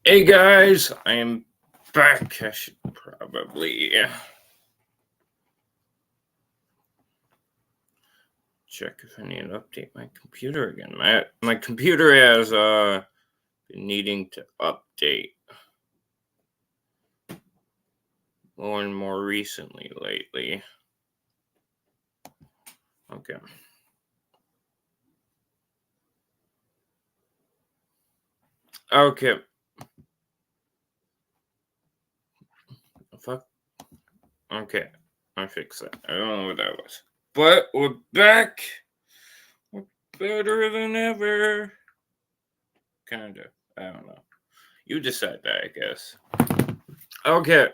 Hey guys, I am back. I should probably check if I need to update my computer again. My computer has been needing to update more and more recently lately. Okay. Okay. Fuck. Okay. I fixed that. I don't know what that was. But we're back. We're better than ever. Kinda. I don't know. You decide that, I guess. Okay.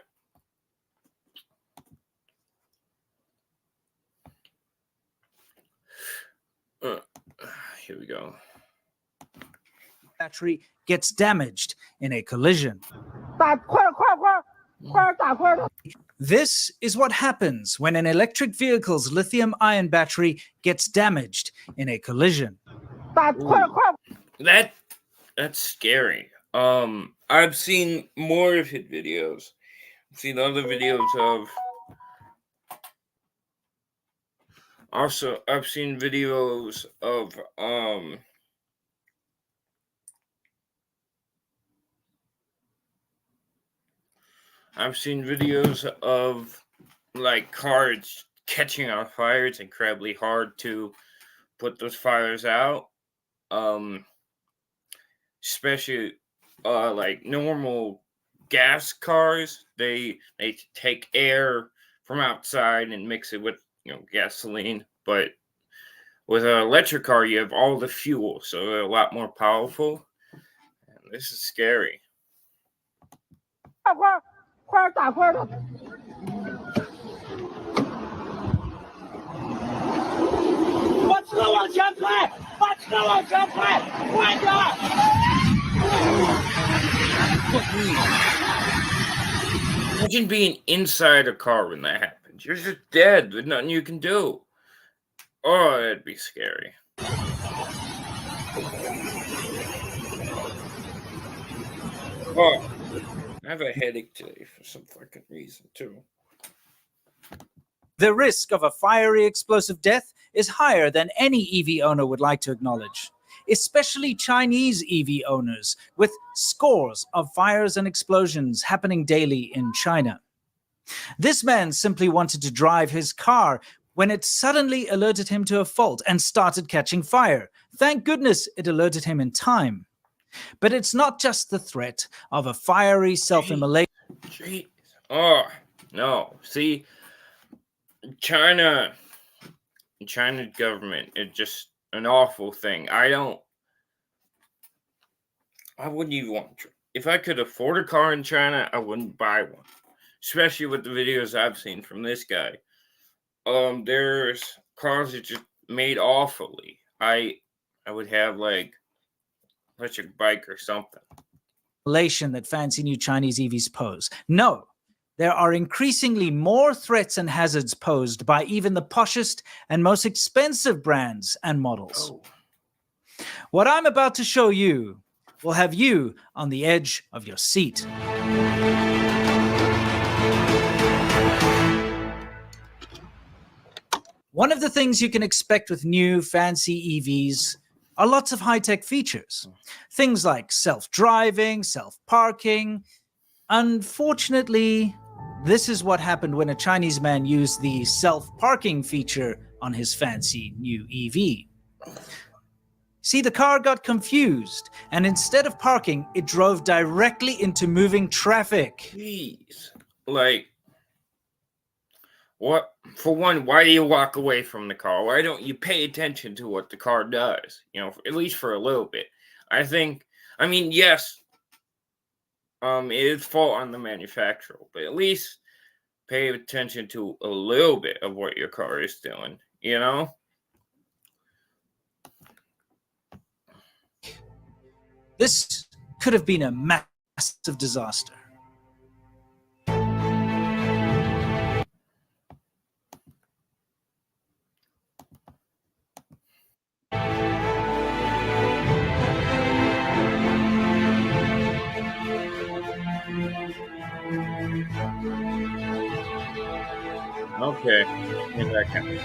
Here we go. Battery gets damaged in a collision. This is what happens when an electric vehicle's lithium-ion battery gets damaged in a collision. That's scary. I've seen more of his videos. I've seen other videos of. Also, I've seen videos of I've seen videos of like cars catching on fire. It's incredibly hard to put those fires out. Especially like normal gas cars, they take air from outside and mix it with gasoline. But with an electric car, you have all the fuel, so they're a lot more powerful. And this is scary. Imagine being inside a car when that happens. You're just dead. There's nothing you can do. Oh, that'd be scary. Oh, I have a headache today for some fucking reason, too. The risk of a fiery explosive death is higher than any EV owner would like to acknowledge, especially Chinese EV owners, with scores of fires and explosions happening daily in China. This man simply wanted to drive his car when it suddenly alerted him to a fault and started catching fire. Thank goodness it alerted him in time. But it's not just the threat of a fiery self-immolation. Jeez. Oh, no. See, China's government is just an awful thing. I wouldn't even want to. If I could afford a car in China, I wouldn't buy one. Especially with the videos I've seen from this guy. There's cars that just made awfully. I would have like electric bike or something. That fancy new Chinese EVs pose. No, there are increasingly more threats and hazards posed by even the poshest and most expensive brands and models. Oh. What I'm about to show you will have you on the edge of your seat. One of the things you can expect with new fancy EVs are lots of high-tech features. Things like self-driving, self-parking. Unfortunately, this is what happened when a Chinese man used the self-parking feature on his fancy new EV. See, the car got confused, and instead of parking, it drove directly into moving traffic. Jeez. Like, what? For one, why do you walk away from the car? Why don't you pay attention to what the car does? At least for a little bit. I mean, yes, it is fault on the manufacturer, but at least pay attention to a little bit of what your car is doing, This could have been a massive disaster. Okay. Give me a second.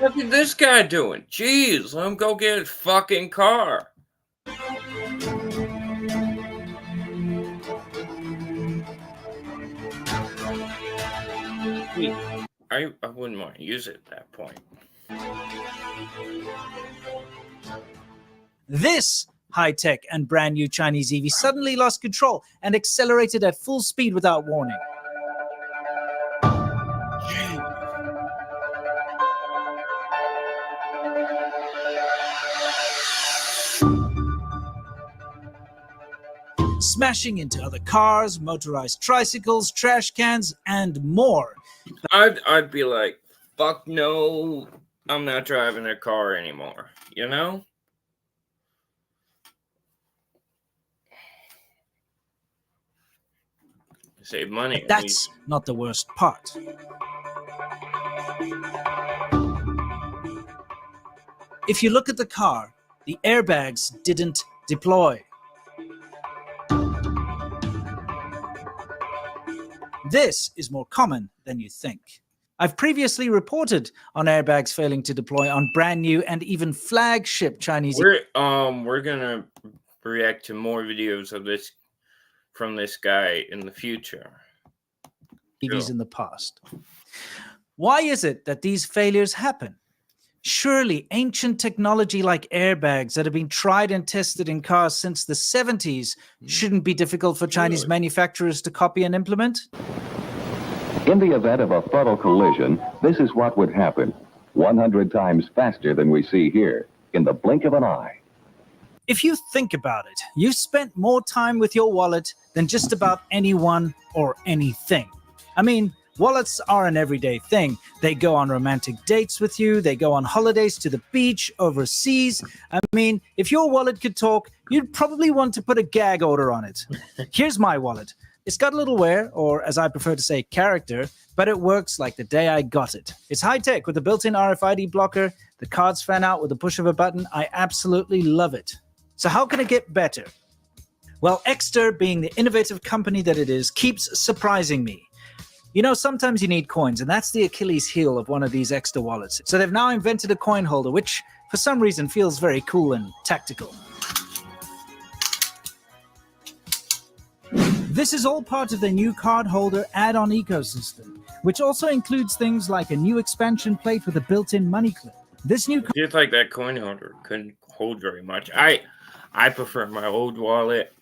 Look at this guy doing. Jeez, let him go get his fucking car. I wouldn't want to use it at that point. This high-tech and brand new Chinese EV suddenly lost control and accelerated at full speed without warning. Smashing into other cars, motorized tricycles, trash cans, and more. I'd be like, fuck no, I'm not driving a car anymore, you know? Save money. But that's not the worst part. If you look at the car, the airbags didn't deploy. This is more common than you think. I've previously reported on airbags failing to deploy on brand new and even flagship Chinese. We're gonna react to more videos of this from this guy in the future. EVs in the past. Why is it that these failures happen? Surely ancient technology like airbags that have been tried and tested in cars since the 70s shouldn't be difficult for Chinese manufacturers to copy and implement? In the event of a frontal collision, this is what would happen. 100 times faster than we see here, in the blink of an eye. If you think about it, you've spent more time with your wallet than just about anyone or anything. I mean, wallets are an everyday thing. They go on romantic dates with you. They go on holidays to the beach, overseas. I mean, if your wallet could talk, you'd probably want to put a gag order on it. Here's my wallet. It's got a little wear, or as I prefer to say, character, but it works like the day I got it. It's high-tech with a built-in RFID blocker. The cards fan out with the push of a button. I absolutely love it. So how can it get better? Well, Exter, being the innovative company that it is, keeps surprising me. You know, sometimes you need coins, and that's the Achilles heel of one of these Exter wallets. So they've now invented a coin holder, which for some reason feels very cool and tactical. This is all part of their new card holder add-on ecosystem, which also includes things like a new expansion plate with a built-in money clip. This new just like that coin holder couldn't hold very much. I prefer my old wallet.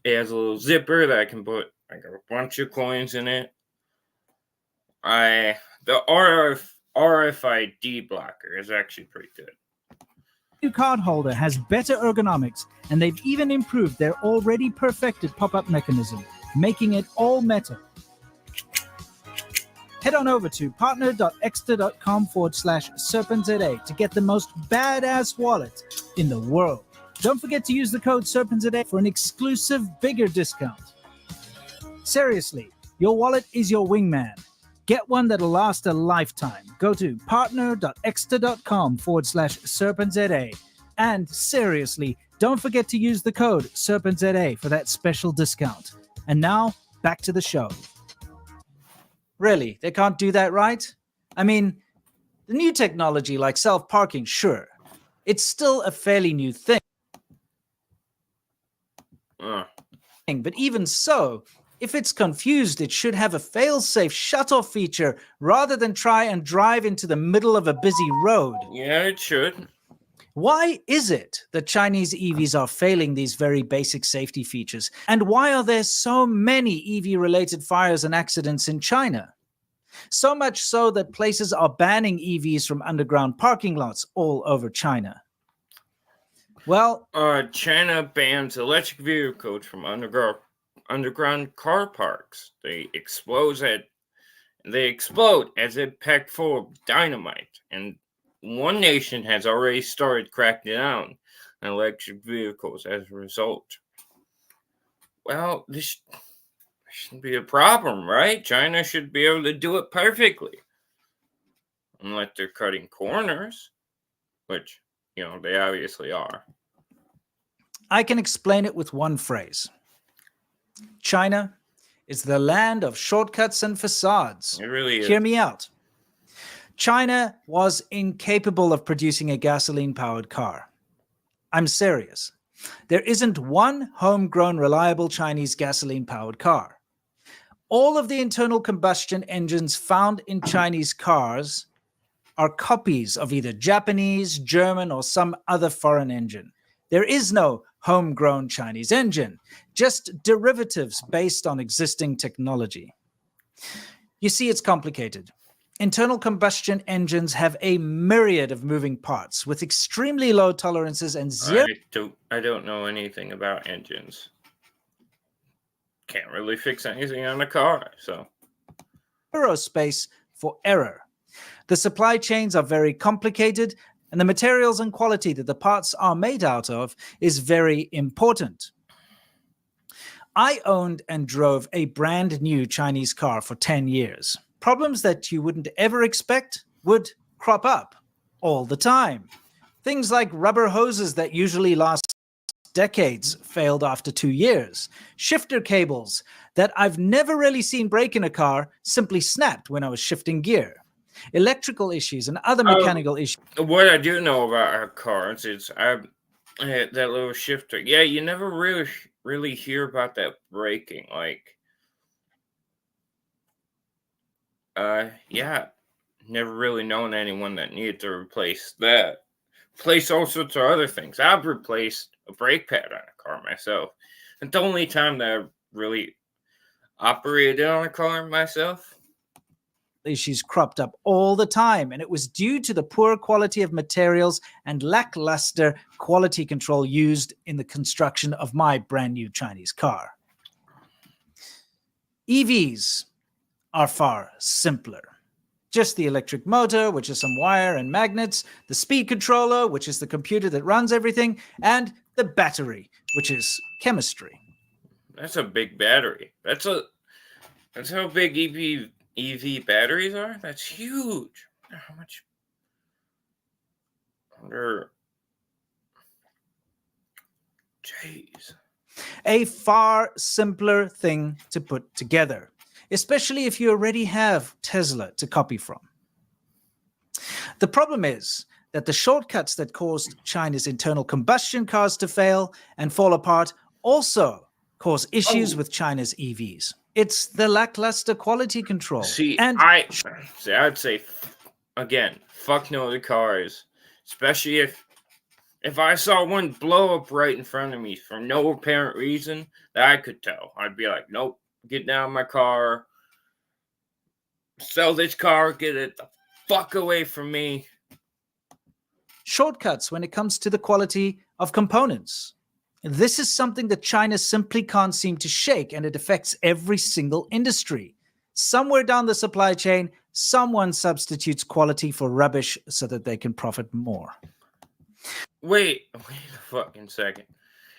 It has a little zipper that I can put like a bunch of coins in it. The RFID blocker is actually pretty good. New card holder has better ergonomics, and they've even improved their already perfected pop-up mechanism, making it all metal. Head on over to partner.exter.com/serpentza to get the most badass wallet in the world. Don't forget to use the code serpentza for an exclusive bigger discount. Seriously, your wallet is your wingman. Get one that'll last a lifetime. Go to partner.exter.com/serpentza. And seriously, don't forget to use the code serpentza for that special discount. And now, back to the show. Really, they can't do that right? I mean, the new technology like self-parking, sure. It's still a fairly new thing. But even so, if it's confused, it should have a fail-safe shut-off feature rather than try and drive into the middle of a busy road. Yeah, it should. Why is it that Chinese EVs are failing these very basic safety features? And why are there so many EV-related fires and accidents in China? So much so that places are banning EVs from underground parking lots all over China. Well, China bans electric vehicles from underground car parks. They explode as if packed full of dynamite. And one nation has already started cracking down on electric vehicles as a result. Well, this shouldn't be a problem, right? China should be able to do it perfectly. Unless they're cutting corners, which, they obviously are. I can explain it with one phrase. China is the land of shortcuts and facades. It really is. Hear me out. China was incapable of producing a gasoline-powered car. I'm serious. There isn't one homegrown, reliable Chinese gasoline-powered car. All of the internal combustion engines found in Chinese cars are copies of either Japanese, German, or some other foreign engine. There is no homegrown Chinese engine, just derivatives based on existing technology. You see, it's complicated. Internal combustion engines have a myriad of moving parts with extremely low tolerances and zero. I don't know anything about engines. Can't really fix anything on a car, so. Space for error. The supply chains are very complicated, and the materials and quality that the parts are made out of is very important. I owned and drove a brand new Chinese car for 10 years. Problems that you wouldn't ever expect would crop up all the time. Things like rubber hoses that usually last decades failed after 2 years. Shifter cables that I've never really seen break in a car simply snapped when I was shifting gear. Electrical issues and other mechanical issues. What I do know about our cars is that little shifter. Yeah, you never really hear about that breaking. Like, yeah, never really known anyone that needed to replace that. Replace all sorts of other things. I've replaced a brake pad on a car myself. It's the only time that I really operated on a car myself. Issues cropped up all the time, and it was due to the poor quality of materials and lackluster quality control used in the construction of my brand new Chinese car. EVs are far simpler. Just the electric motor, which is some wire and magnets, the speed controller, which is the computer that runs everything, and the battery, which is chemistry. That's a big battery. That's how big EV batteries are? That's huge. How much? Jeez. A far simpler thing to put together, especially if you already have Tesla to copy from. The problem is that the shortcuts that caused China's internal combustion cars to fail and fall apart also cause issues with China's EVs. It's the lackluster quality control. I'd say, again, fuck no to cars. Especially if I saw one blow up right in front of me for no apparent reason that I could tell. I'd be like, nope, get down my car. Sell this car, get it the fuck away from me. Shortcuts when it comes to the quality of components. This is something that China simply can't seem to shake, and it affects every single industry. Somewhere down the supply chain, someone substitutes quality for rubbish so that they can profit more. Wait a fucking second.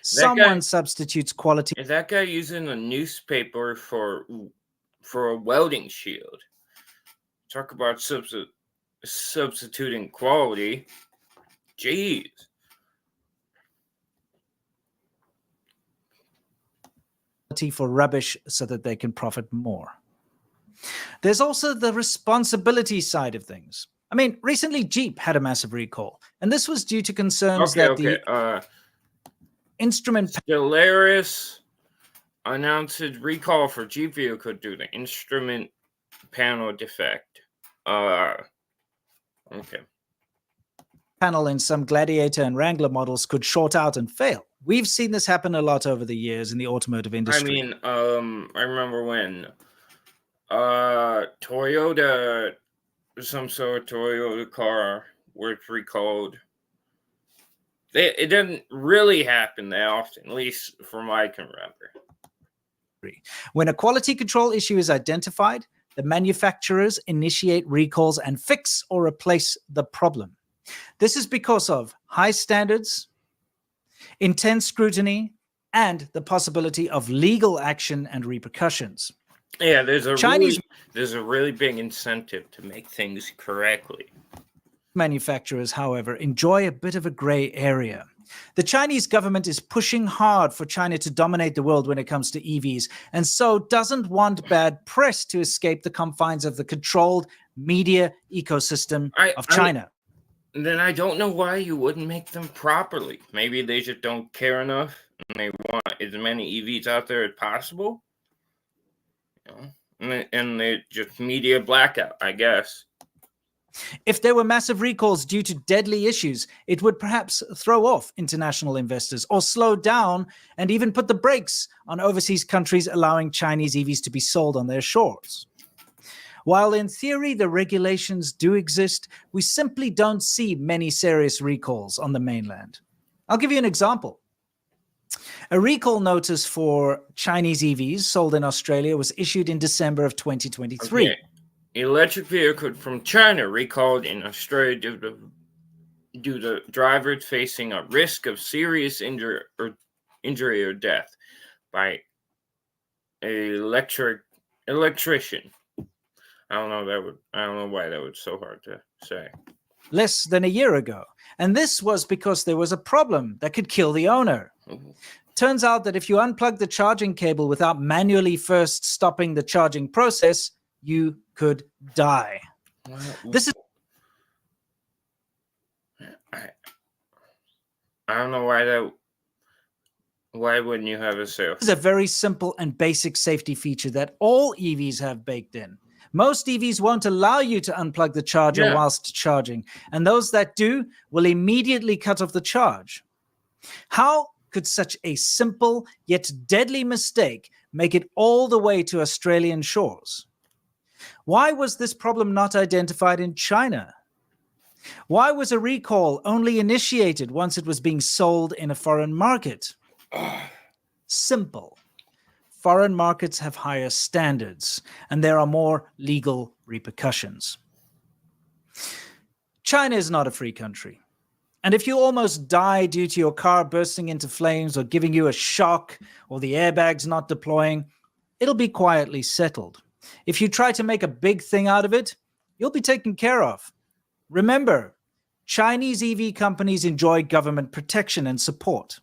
Someone substitutes quality. Is that guy using a newspaper for a welding shield? Talk about substituting quality. Jeez. For rubbish so that they can profit more. There's also the responsibility side of things. I mean, recently Jeep had a massive recall, and this was due to concerns the instrument. Stellaris announced recall for Jeep vehicle due to instrument panel defect. Okay. Panel in some Gladiator and Wrangler models could short out and fail. We've seen this happen a lot over the years in the automotive industry. I mean, I remember when Toyota, some sort of Toyota car was recalled. It didn't really happen that often, at least from what I can remember. When a quality control issue is identified, the manufacturers initiate recalls and fix or replace the problem. This is because of high standards, intense scrutiny, and the possibility of legal action and repercussions. Yeah, there's a really big incentive to make things correctly. Manufacturers, however, enjoy a bit of a gray area. The Chinese government is pushing hard for China to dominate the world when it comes to EVs, and so doesn't want bad press to escape the confines of the controlled media ecosystem of China. Then I don't know why you wouldn't make them properly. Maybe they just don't care enough and they want as many EVs out there as possible. And they just media blackout, I guess. If there were massive recalls due to deadly issues, it would perhaps throw off international investors or slow down and even put the brakes on overseas countries allowing Chinese EVs to be sold on their shores. While in theory the regulations do exist, we simply don't see many serious recalls on the mainland. I'll give you an example. A recall notice for Chinese EVs sold in Australia was issued in December of 2023. Okay. Electric vehicle from China recalled in Australia due to drivers facing a risk of serious injury or death by an electrician. I don't know why that was so hard to say. Less than a year ago. And this was because there was a problem that could kill the owner. Mm-hmm. Turns out that if you unplug the charging cable without manually first stopping the charging process, you could die. Well, This is I don't know why wouldn't you have a sale? a very simple and basic safety feature that all EVs have baked in. Most EVs won't allow you to unplug the charger whilst charging, and those that do will immediately cut off the charge. How could such a simple yet deadly mistake make it all the way to Australian shores? Why was this problem not identified in China? Why was a recall only initiated once it was being sold in a foreign market? Simple. Foreign markets have higher standards, and there are more legal repercussions. China is not a free country. And if you almost die due to your car bursting into flames or giving you a shock or the airbags not deploying, it'll be quietly settled. If you try to make a big thing out of it, you'll be taken care of. Remember, Chinese EV companies enjoy government protection and support.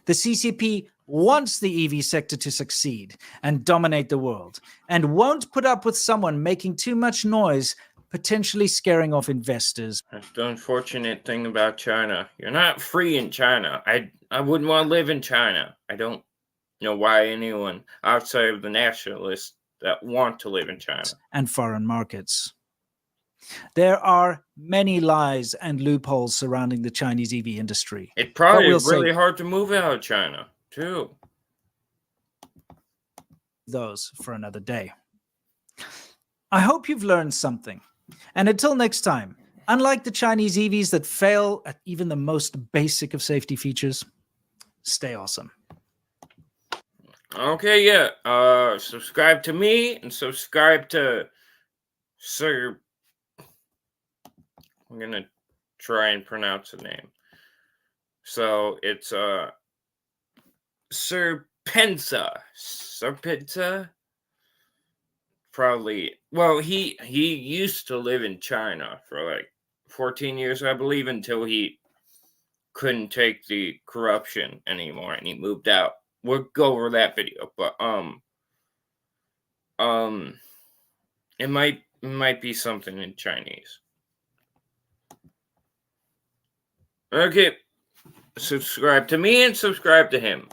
The CCP wants the EV sector to succeed and dominate the world, and won't put up with someone making too much noise, potentially scaring off investors. That's the unfortunate thing about China. You're not free in China. I wouldn't want to live in China. I don't know why anyone outside of the nationalists that want to live in China. And foreign markets. There are many lies and loopholes surrounding the Chinese EV industry. It's probably really hard to move out of China, too. Those for another day. I hope you've learned something. And until next time, unlike the Chinese EVs that fail at even the most basic of safety features, stay awesome. Okay, yeah. Subscribe to me and subscribe to Sir. I'm gonna try and pronounce the name. So it's serpentza. Serpentza. Probably. Well, he used to live in China for like 14 years, I believe, until he couldn't take the corruption anymore and he moved out. We'll go over that video, but it might be something in Chinese. Okay, subscribe to me and subscribe to him.